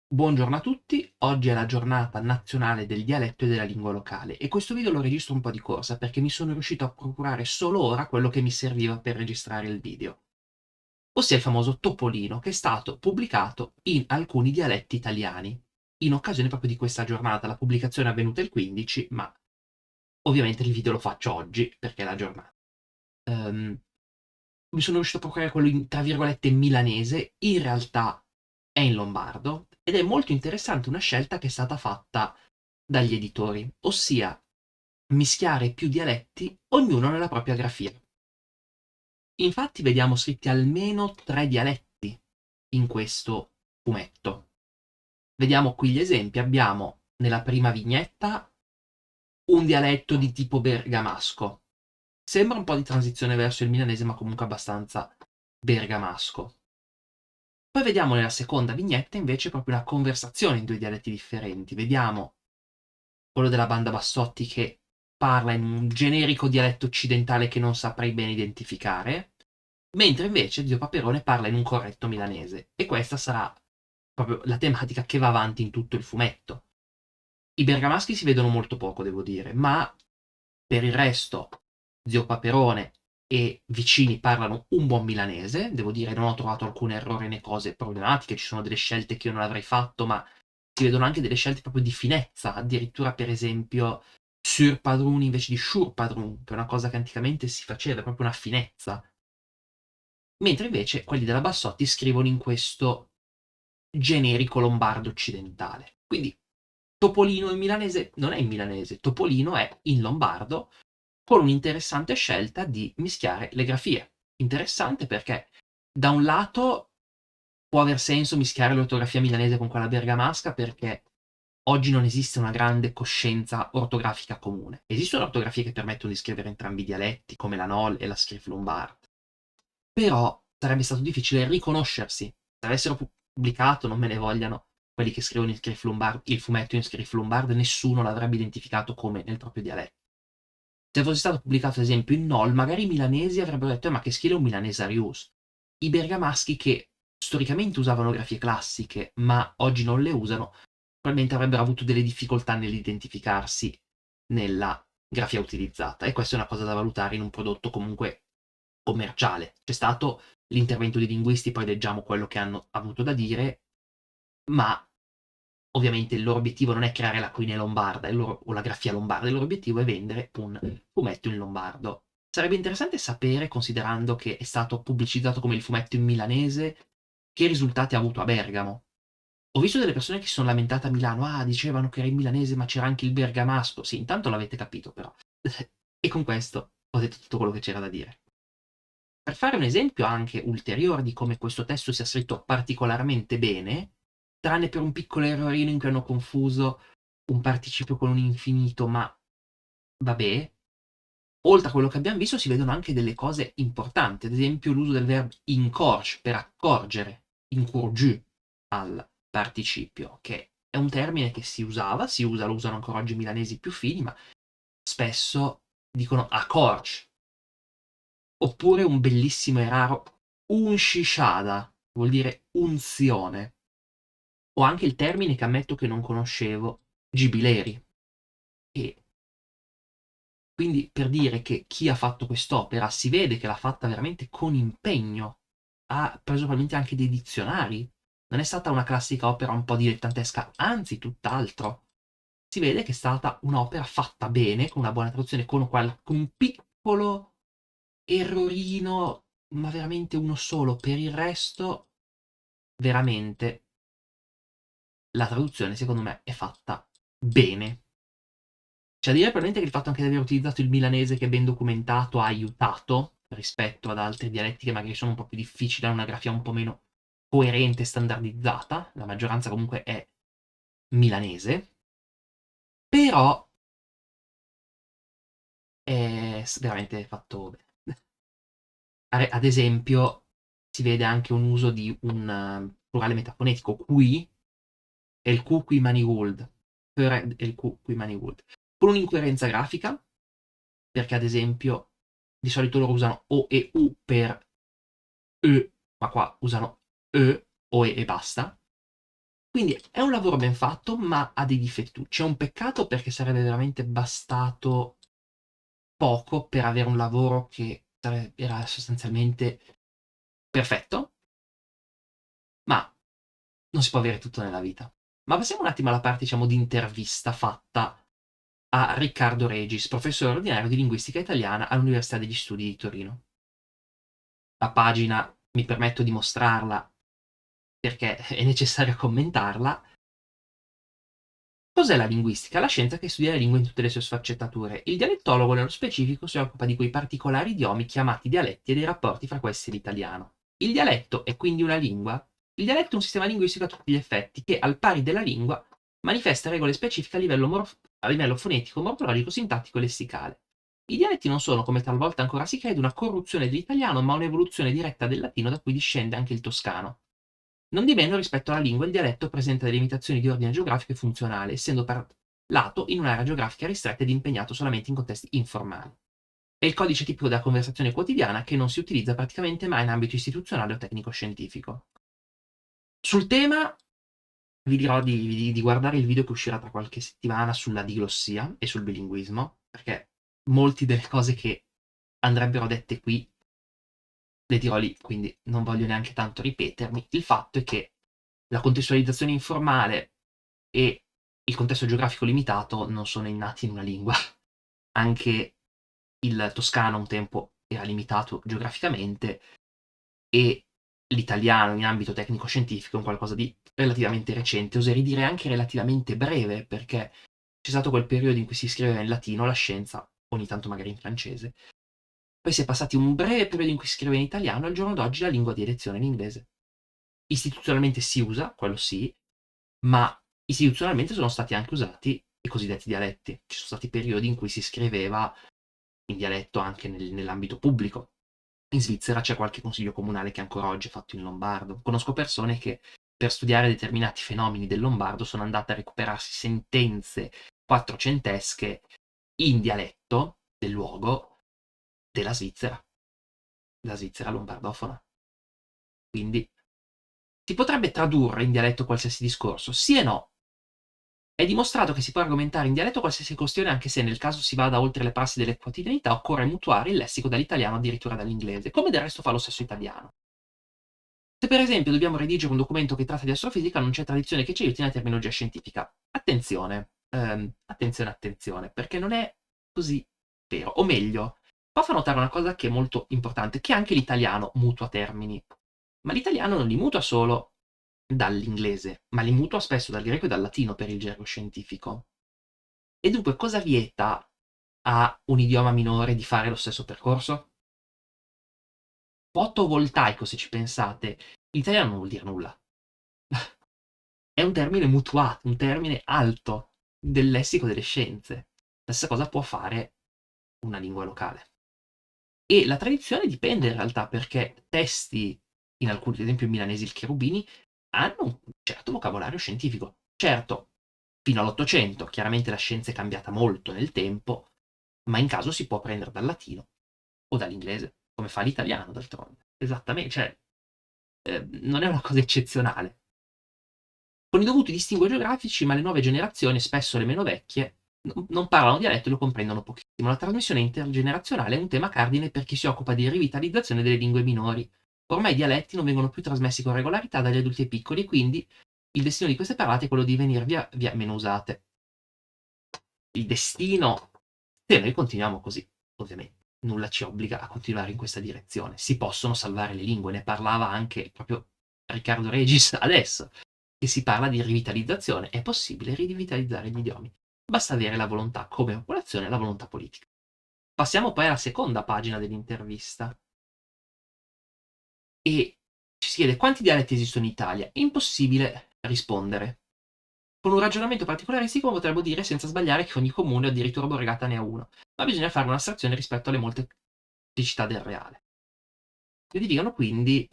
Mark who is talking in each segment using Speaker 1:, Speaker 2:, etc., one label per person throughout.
Speaker 1: Buongiorno a tutti, oggi è la giornata nazionale del dialetto e della lingua locale e questo video lo registro un po' di corsa perché mi sono riuscito a procurare solo ora quello che mi serviva per registrare il video, ossia il famoso Topolino che è stato pubblicato in alcuni dialetti italiani, in occasione proprio di questa giornata. La pubblicazione è avvenuta il 15, ma ovviamente il video lo faccio oggi perché è la giornata. Ehm, Mi sono riuscito a procurare quello in, tra virgolette, milanese, in realtà è in lombardo, ed è molto interessante una scelta che è stata fatta dagli editori, ossia mischiare più dialetti, ognuno nella propria grafia. Infatti vediamo scritti almeno 3 dialetti in questo fumetto. Vediamo qui gli esempi. Abbiamo nella prima vignetta un dialetto di tipo bergamasco. Sembra un po' di transizione verso il milanese, ma comunque abbastanza bergamasco. Poi vediamo nella seconda vignetta invece proprio una conversazione in 2 dialetti differenti. Vediamo quello della banda Bassotti che parla in un generico dialetto occidentale che non saprei bene identificare, mentre invece Zio Paperone parla in un corretto milanese. E questa sarà proprio la tematica che va avanti in tutto il fumetto. I bergamaschi si vedono molto poco, devo dire, ma per il resto Zio Paperone e vicini parlano un buon milanese. Devo dire, non ho trovato alcun errore né cose problematiche, ci sono delle scelte che io non avrei fatto, ma si vedono anche delle scelte proprio di finezza, addirittura per esempio Surpadrun invece di Shurpadrun, che è una cosa che anticamente si faceva, è proprio una finezza. Mentre invece quelli della Bassotti scrivono in questo generico lombardo occidentale. Quindi Topolino in milanese non è in milanese, Topolino è in lombardo, con un'interessante scelta di mischiare le grafie. Interessante perché da un lato può aver senso mischiare l'ortografia milanese con quella bergamasca perché oggi non esiste una grande coscienza ortografica comune. Esistono ortografie che permettono di scrivere entrambi i dialetti, come la NOL e la Script Lombard, però sarebbe stato difficile riconoscersi. Se avessero pubblicato, non me ne vogliano, quelli che scrivono in Script Lombard, il fumetto in Script Lombard, nessuno l'avrebbe identificato come nel proprio dialetto. Se fosse stato pubblicato, ad esempio, in Nol, magari i milanesi avrebbero detto: ma che stile è un milanese Arius? I bergamaschi, che storicamente usavano grafie classiche, ma oggi non le usano, probabilmente avrebbero avuto delle difficoltà nell'identificarsi nella grafia utilizzata. E questa è una cosa da valutare in un prodotto comunque commerciale. C'è stato l'intervento dei linguisti, poi leggiamo quello che hanno avuto da dire, ma ovviamente il loro obiettivo non è creare la queen lombarda o la grafia lombarda, il loro obiettivo è vendere un fumetto in lombardo. Sarebbe interessante sapere, considerando che è stato pubblicizzato come il fumetto in milanese, che risultati ha avuto a Bergamo. Ho visto delle persone che si sono lamentate a Milano: ah, dicevano che era in milanese, ma c'era anche il bergamasco. Sì, intanto l'avete capito, però. E con questo ho detto tutto quello che c'era da dire. Per fare un esempio anche ulteriore di come questo testo sia scritto particolarmente bene, tranne per un piccolo errorino in cui hanno confuso un participio con un infinito, ma vabbè, oltre a quello che abbiamo visto si vedono anche delle cose importanti, ad esempio l'uso del verbo incorge per accorgere, incurgiu al participio, che è un termine che si usava, si usa, lo usano ancora oggi i milanesi più fini, ma spesso dicono accorge. Oppure un bellissimo e raro unscisciada, vuol dire unzione. O anche il termine che ammetto che non conoscevo, gibileri. E quindi per dire che chi ha fatto quest'opera si vede che l'ha fatta veramente con impegno, ha preso probabilmente anche dei dizionari. Non è stata una classica opera un po' dilettantesca, anzi tutt'altro. Si vede che è stata un'opera fatta bene, con una buona traduzione, con un piccolo errorino, ma veramente uno solo. Per il resto, veramente, la traduzione secondo me è fatta bene. C'è da dire probabilmente che il fatto anche di aver utilizzato il milanese, che è ben documentato, ha aiutato rispetto ad altri dialetti che magari sono un po' più difficili, hanno una grafia un po' meno coerente e standardizzata. La maggioranza comunque è milanese, però è veramente fatto bene. Ad esempio, si vede anche un uso di un plurale metafonetico, qui è il Q qui Manigold, è il Q qui Manigold, con un'incoerenza grafica, perché ad esempio di solito loro usano O e U per E, ma qua usano E o E e basta. Quindi è un lavoro ben fatto, ma ha dei difettucci. È un peccato perché sarebbe veramente bastato poco per avere un lavoro che era sostanzialmente perfetto, ma non si può avere tutto nella vita. Ma passiamo un attimo alla parte, diciamo, di intervista fatta a Riccardo Regis, professore ordinario di linguistica italiana all'Università degli Studi di Torino. La pagina mi permetto di mostrarla perché è necessario commentarla. Cos'è la linguistica? La scienza che studia le lingue in tutte le sue sfaccettature. Il dialettologo, nello specifico, si occupa di quei particolari idiomi chiamati dialetti e dei rapporti fra questi e l'italiano. Il dialetto è quindi una lingua? Il dialetto è un sistema linguistico a tutti gli effetti che, al pari della lingua, manifesta regole specifiche a livello fonetico, morfologico, sintattico e lessicale. I dialetti non sono, come talvolta ancora si crede, una corruzione dell'italiano, ma un'evoluzione diretta del latino da cui discende anche il toscano. Non di meno, rispetto alla lingua, il dialetto presenta delle limitazioni di ordine geografico e funzionale, essendo parlato in un'area geografica ristretta ed impegnato solamente in contesti informali. È il codice tipico della conversazione quotidiana che non si utilizza praticamente mai in ambito istituzionale o tecnico-scientifico. Sul tema vi dirò di guardare il video che uscirà tra qualche settimana sulla diglossia e sul bilinguismo, perché molte delle cose che andrebbero dette qui le dirò lì, quindi non voglio neanche tanto ripetermi. Il fatto è che la contestualizzazione informale e il contesto geografico limitato non sono innati in una lingua. Anche il toscano un tempo era limitato geograficamente e l'italiano in ambito tecnico-scientifico è un qualcosa di relativamente recente, oserei dire anche relativamente breve, perché c'è stato quel periodo in cui si scriveva in latino la scienza, ogni tanto magari in francese. Poi si è passati un breve periodo in cui si scrive in italiano e al giorno d'oggi la lingua di elezione è l'inglese. Istituzionalmente si usa, quello sì, ma istituzionalmente sono stati anche usati i cosiddetti dialetti. Ci sono stati periodi in cui si scriveva in dialetto anche nell'ambito pubblico. In Svizzera c'è qualche consiglio comunale che ancora oggi è fatto in lombardo. Conosco persone che per studiare determinati fenomeni del lombardo sono andate a recuperarsi sentenze quattrocentesche in dialetto del luogo della Svizzera, la Svizzera lombardofona. Quindi si potrebbe tradurre in dialetto qualsiasi discorso, sì e no. È dimostrato che si può argomentare in dialetto qualsiasi questione anche se nel caso si vada oltre le prassi delle quotidianità occorre mutuare il lessico dall'italiano addirittura dall'inglese, come del resto fa lo stesso italiano. Se per esempio dobbiamo redigere un documento che tratta di astrofisica non c'è tradizione che ci aiuti nella terminologia scientifica. Attenzione, attenzione, perché non è così vero. O meglio, qua fa notare una cosa che è molto importante, che anche l'italiano mutua termini. Ma l'italiano non li mutua solo dall'inglese, ma li mutua spesso dal greco e dal latino per il gergo scientifico. E dunque cosa vieta a un idioma minore di fare lo stesso percorso? Fotovoltaico, se ci pensate, l'italiano non vuol dire nulla. È un termine mutuato, un termine alto del lessico delle scienze. La stessa cosa può fare una lingua locale. E la tradizione dipende in realtà perché testi, in alcuni, ad esempio in milanese il Cherubini, hanno un certo vocabolario scientifico. Certo, fino all'Ottocento, chiaramente la scienza è cambiata molto nel tempo, ma in caso si può prendere dal latino o dall'inglese, come fa l'italiano d'altronde. Esattamente, cioè, non è una cosa eccezionale. Con i dovuti distinguo geografici, ma le nuove generazioni, spesso le meno vecchie, non parlano dialetto e lo comprendono pochissimo. La trasmissione intergenerazionale è un tema cardine per chi si occupa di rivitalizzazione delle lingue minori. Ormai i dialetti non vengono più trasmessi con regolarità dagli adulti ai piccoli e quindi il destino di queste parlate è quello di venire via via meno usate. Il destino, se noi continuiamo così, ovviamente, nulla ci obbliga a continuare in questa direzione. Si possono salvare le lingue, ne parlava anche proprio Riccardo Regis adesso, che si parla di rivitalizzazione. È possibile rivitalizzare gli idiomi. Basta avere la volontà come popolazione e la volontà politica. Passiamo poi alla seconda pagina dell'intervista. E ci si chiede quanti dialetti esistono in Italia. È impossibile rispondere. Con un ragionamento particolaristico potremmo dire senza sbagliare che ogni comune o addirittura borgata ne ha uno, ma bisogna fare un'astrazione rispetto alle molteplicità del reale. Identificano quindi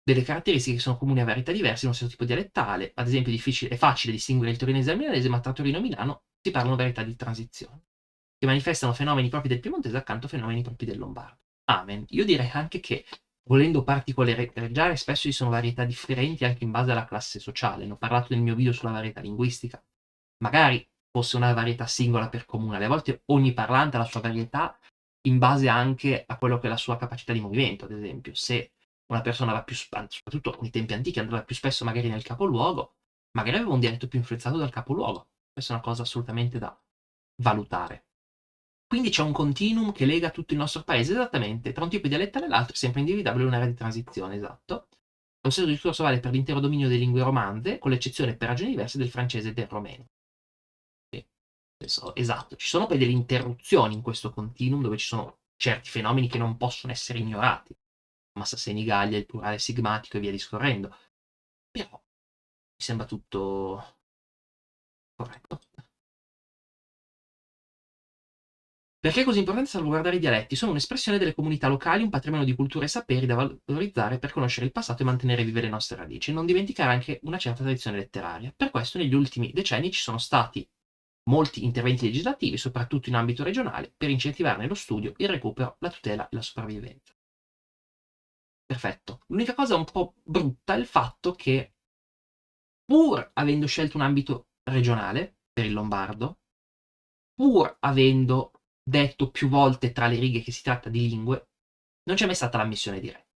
Speaker 1: delle caratteristiche che sono comuni a varietà diverse in uno stesso tipo dialettale, ad esempio è facile distinguere il torinese dal milanese, ma tra Torino e Milano si parlano varietà di transizione, che manifestano fenomeni propri del piemontese accanto a fenomeni propri del lombardo. Amen. Io direi anche che volendo particolareggiare, spesso ci sono varietà differenti anche in base alla classe sociale. Ne ho parlato nel mio video sulla varietà linguistica. Magari fosse una varietà singola per comune, alle volte ogni parlante ha la sua varietà in base anche a quello che è la sua capacità di movimento, ad esempio. Se una persona va più, soprattutto nei tempi antichi, andava più spesso magari nel capoluogo, magari aveva un dialetto più influenzato dal capoluogo. Questa è una cosa assolutamente da valutare. Quindi c'è un continuum che lega tutto il nostro paese esattamente tra un tipo di dialettale e l'altro, sempre individuabile un'area di transizione, esatto. Lo stesso discorso vale per l'intero dominio delle lingue romanze, con l'eccezione per ragioni diverse del francese e del romeno. Sì, esatto, ci sono poi delle interruzioni in questo continuum dove ci sono certi fenomeni che non possono essere ignorati. Massa Senigallia, il plurale sigmatico e via discorrendo. Però mi sembra tutto corretto. Perché è così importante salvaguardare i dialetti? Sono un'espressione delle comunità locali, un patrimonio di cultura e saperi da valorizzare per conoscere il passato e mantenere vive le nostre radici, e non dimenticare anche una certa tradizione letteraria. Per questo negli ultimi decenni ci sono stati molti interventi legislativi, soprattutto in ambito regionale, per incentivarne lo studio, il recupero, la tutela e la sopravvivenza. Perfetto. L'unica cosa un po' brutta è il fatto che, pur avendo scelto un ambito regionale per il lombardo, pur avendo detto più volte tra le righe che si tratta di lingue, non c'è mai stata l'ammissione diretta.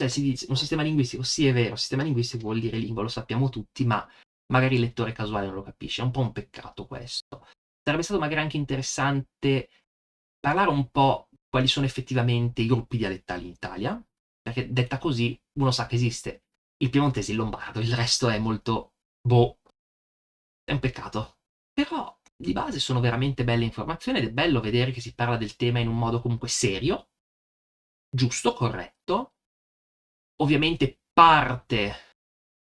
Speaker 1: Si dice un sistema linguistico, sì è vero, sistema linguistico vuol dire lingua, lo sappiamo tutti, ma magari il lettore casuale non lo capisce, è un po' un peccato questo. Sarebbe stato magari anche interessante parlare un po' quali sono effettivamente i gruppi dialettali in Italia, perché detta così uno sa che esiste il piemontese e il lombardo, il resto è molto boh, è un peccato. Però di base sono veramente belle informazioni ed è bello vedere che si parla del tema in un modo comunque serio, giusto, corretto. Ovviamente parte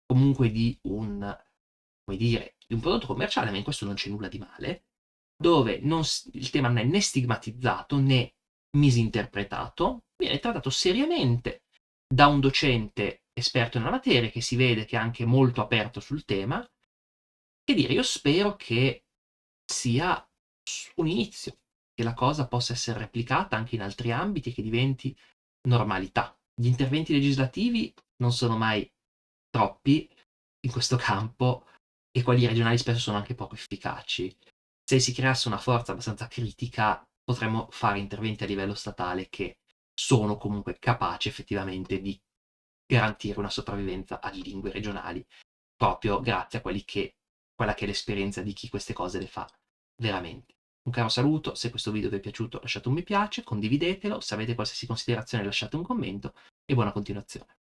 Speaker 1: comunque di un, come dire, di un prodotto commerciale, ma in questo non c'è nulla di male, dove il tema non è né stigmatizzato né misinterpretato, viene trattato seriamente da un docente esperto nella materia che si vede che è anche molto aperto sul tema. Che dire, io spero che sia un inizio, che la cosa possa essere replicata anche in altri ambiti e che diventi normalità. Gli interventi legislativi non sono mai troppi in questo campo e quelli regionali spesso sono anche poco efficaci. Se si creasse una forza abbastanza critica, potremmo fare interventi a livello statale che sono comunque capaci effettivamente di garantire una sopravvivenza alle lingue regionali, proprio grazie a quella che è l'esperienza di chi queste cose le fa veramente. Un caro saluto, se questo video vi è piaciuto lasciate un mi piace, condividetelo, se avete qualsiasi considerazione lasciate un commento e buona continuazione.